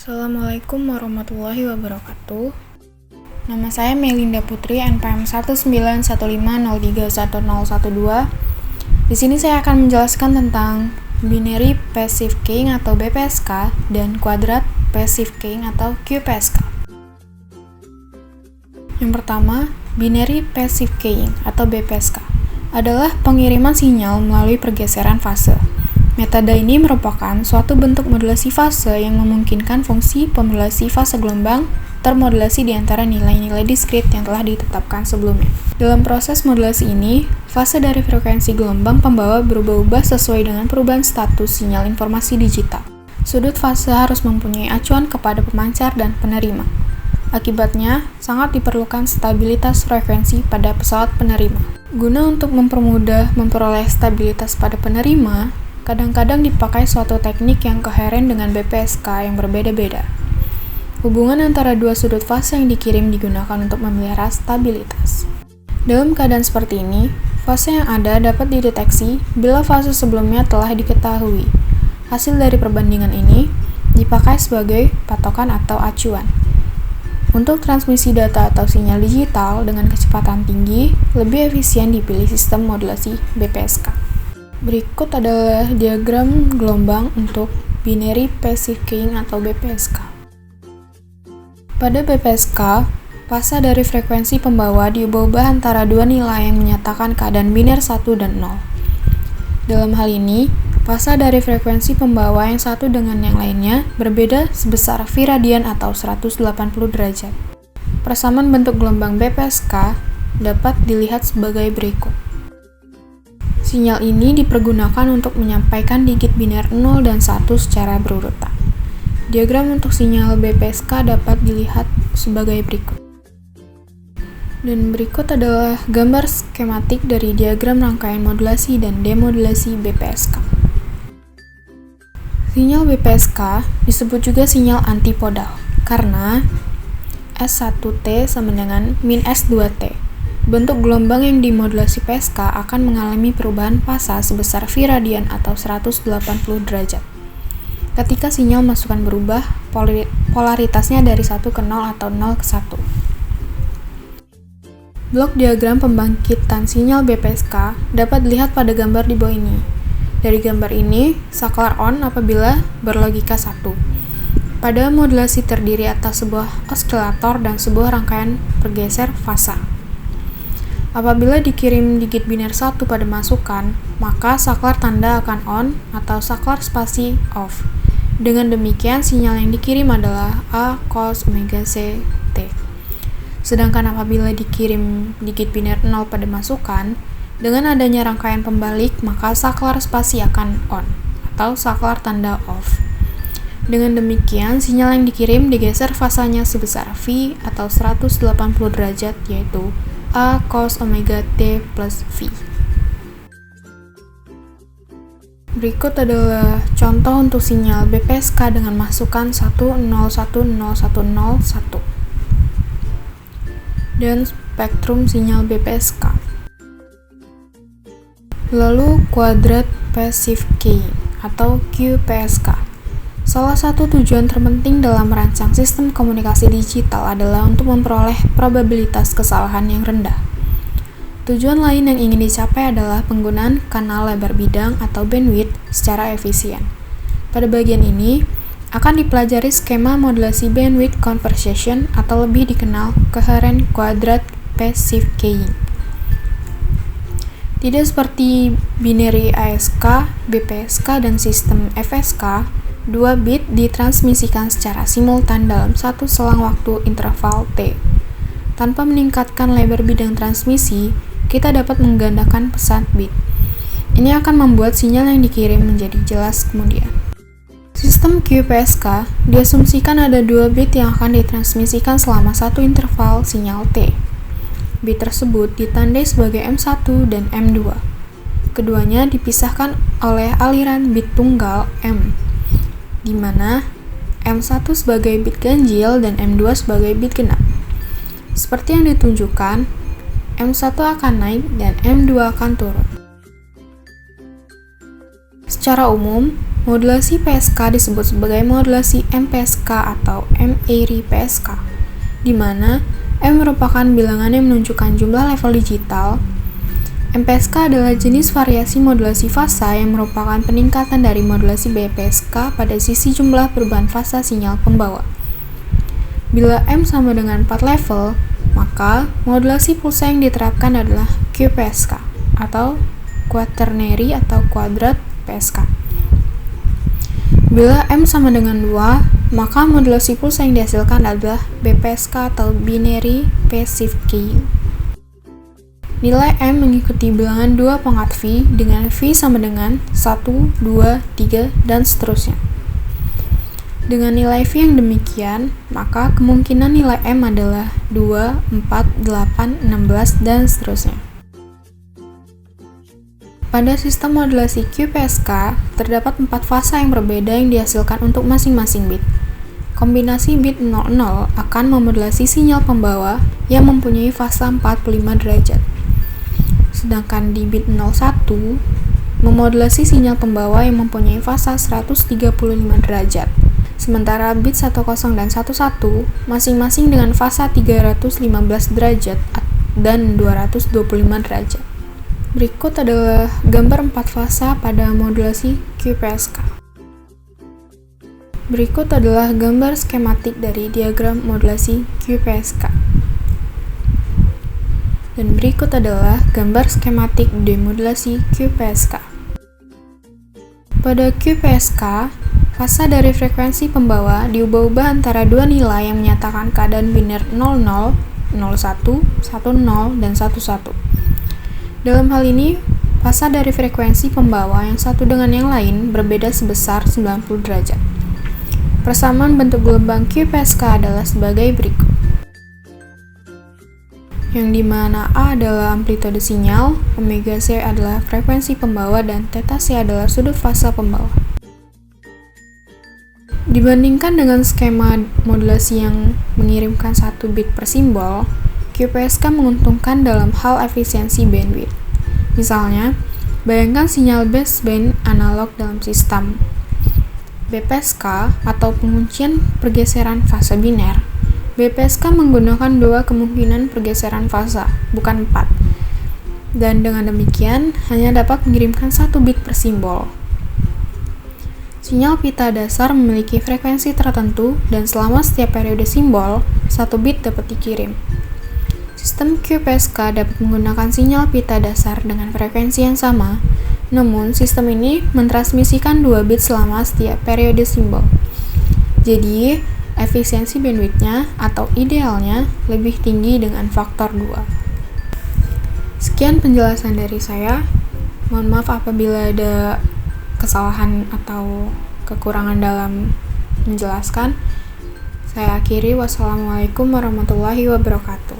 Assalamualaikum warahmatullahi wabarakatuh. Nama saya Melinda Putri, NPM 19150310112. Di sini saya akan menjelaskan tentang binary passive keying atau BPSK dan quadrat passive keying atau QPSK. Yang pertama, binary passive keying atau BPSK adalah pengiriman sinyal melalui pergeseran fase. Metode ini merupakan suatu bentuk modulasi fase yang memungkinkan fungsi pemodulasi fase gelombang termodulasi di antara nilai-nilai diskrit yang telah ditetapkan sebelumnya. Dalam proses modulasi ini, fase dari frekuensi gelombang pembawa berubah-ubah sesuai dengan perubahan status sinyal informasi digital. Sudut fase harus mempunyai acuan kepada pemancar dan penerima. Akibatnya, sangat diperlukan stabilitas frekuensi pada pesawat penerima. Guna untuk mempermudah memperoleh stabilitas pada penerima, kadang-kadang dipakai suatu teknik yang koheren dengan BPSK yang berbeda-beda. Hubungan antara dua sudut fase yang dikirim digunakan untuk memelihara stabilitas. Dalam keadaan seperti ini, fase yang ada dapat dideteksi bila fase sebelumnya telah diketahui. Hasil dari perbandingan ini dipakai sebagai patokan atau acuan. Untuk transmisi data atau sinyal digital dengan kecepatan tinggi, lebih efisien dipilih sistem modulasi BPSK. Berikut adalah diagram gelombang untuk binary passive keying atau BPSK. Pada BPSK, fase dari frekuensi pembawa diubah-ubah antara dua nilai yang menyatakan keadaan biner 1 dan 0. Dalam hal ini, fase dari frekuensi pembawa yang satu dengan yang lainnya berbeda sebesar V radian atau 180 derajat. Persamaan bentuk gelombang BPSK dapat dilihat sebagai berikut. Sinyal ini dipergunakan untuk menyampaikan digit biner 0 dan 1 secara berurutan. Diagram untuk sinyal BPSK dapat dilihat sebagai berikut. Dan berikut adalah gambar skematik dari diagram rangkaian modulasi dan demodulasi BPSK. Sinyal BPSK disebut juga sinyal antipodal karena S1T sama dengan min S2T. Bentuk gelombang yang dimodulasi PSK akan mengalami perubahan fasa sebesar V radian atau 180 derajat. Ketika sinyal masukan berubah, polaritasnya dari 1 ke 0 atau 0 ke 1. Blok diagram pembangkitan sinyal BPSK dapat dilihat pada gambar di bawah ini. Dari gambar ini, saklar on apabila berlogika 1. Pada modulasi terdiri atas sebuah osilator dan sebuah rangkaian pergeser fasa. Apabila dikirim digit biner 1 pada masukan, maka saklar tanda akan on atau saklar spasi off. Dengan demikian, sinyal yang dikirim adalah A cos omega C T. Sedangkan apabila dikirim digit biner 0 pada masukan, dengan adanya rangkaian pembalik, maka saklar spasi akan on atau saklar tanda off. Dengan demikian, sinyal yang dikirim digeser fasanya sebesar V atau 180 derajat, yaitu A cos omega T plus V. Berikut adalah contoh untuk sinyal BPSK dengan masukan 1010101 dan spektrum sinyal BPSK. Lalu quadrat passive keying atau QPSK. Salah satu tujuan terpenting dalam merancang sistem komunikasi digital adalah untuk memperoleh probabilitas kesalahan yang rendah. Tujuan lain yang ingin dicapai adalah penggunaan kanal lebar bidang atau bandwidth secara efisien. Pada bagian ini, akan dipelajari skema modulasi bandwidth conversion atau lebih dikenal koheren quadrat passive keying. Tidak seperti binary ASK, BPSK, dan sistem FSK, 2 bit ditransmisikan secara simultan dalam satu selang waktu interval T. Tanpa meningkatkan lebar bidang transmisi, kita dapat menggandakan pesan bit. Ini akan membuat sinyal yang dikirim menjadi jelas kemudian. Sistem QPSK diasumsikan ada 2 bit yang akan ditransmisikan selama satu interval sinyal T. Bit tersebut ditandai sebagai M1 dan M2. Keduanya dipisahkan oleh aliran bit tunggal M, di mana M1 sebagai bit ganjil dan M2 sebagai bit genap. Seperti yang ditunjukkan, M1 akan naik dan M2 akan turun. Secara umum, Modulasi PSK disebut sebagai modulasi MPSK atau M-Airy PSK, di mana M merupakan bilangan yang menunjukkan jumlah level digital. MPSK adalah jenis variasi modulasi fasa yang merupakan peningkatan dari modulasi BPSK pada sisi jumlah perubahan fasa sinyal pembawa. Bila M sama dengan 4 level, maka modulasi pulsa yang diterapkan adalah QPSK atau quaternary atau quadrat PSK. Bila M sama dengan 2, maka modulasi pulsa yang dihasilkan adalah BPSK atau binary passive keying. Nilai M mengikuti bilangan 2 pangkat V dengan V sama dengan 1, 2, 3, dan seterusnya. Dengan nilai V yang demikian, maka kemungkinan nilai M adalah 2, 4, 8, 16, dan seterusnya. Pada sistem modulasi QPSK, terdapat 4 fasa yang berbeda yang dihasilkan untuk masing-masing bit. Kombinasi bit 00 akan memodulasi sinyal pembawa yang mempunyai fasa 45 derajat. Sedangkan di bit 01, memodulasi sinyal pembawa yang mempunyai fasa 135 derajat. Sementara bit 10 dan 11 masing-masing dengan fasa 315 derajat dan 225 derajat. Berikut adalah gambar 4 fasa pada modulasi QPSK. Berikut adalah gambar skematik dari diagram modulasi QPSK. Dan berikut adalah gambar skematik demodulasi QPSK. Pada QPSK, fasa dari frekuensi pembawa diubah-ubah antara dua nilai yang menyatakan keadaan biner 00, 01, 10, dan 11. Dalam hal ini, fasa dari frekuensi pembawa yang satu dengan yang lain berbeda sebesar 90 derajat. Persamaan bentuk gelombang QPSK adalah sebagai berikut. Yang dimana A adalah amplitude sinyal, omega C adalah frekuensi pembawa, dan theta C adalah sudut fasa pembawa. Dibandingkan dengan skema modulasi yang mengirimkan 1 bit per simbol, QPSK menguntungkan dalam hal efisiensi bandwidth. Misalnya, bayangkan sinyal baseband analog dalam sistem BPSK atau penguncian pergeseran fase biner. BPSK menggunakan 2 kemungkinan pergeseran fasa, bukan 4. Dan dengan demikian, hanya dapat mengirimkan 1 bit per simbol. Sinyal pita dasar memiliki frekuensi tertentu dan selama setiap periode simbol, 1 bit dapat dikirim. Sistem QPSK dapat menggunakan sinyal pita dasar dengan frekuensi yang sama, namun sistem ini mentransmisikan 2 bit selama setiap periode simbol. Jadi, efisiensi bandwidth-nya atau idealnya lebih tinggi dengan faktor 2. Sekian penjelasan dari saya. Mohon maaf apabila ada kesalahan atau kekurangan dalam menjelaskan. Saya akhiri. Wassalamualaikum warahmatullahi wabarakatuh.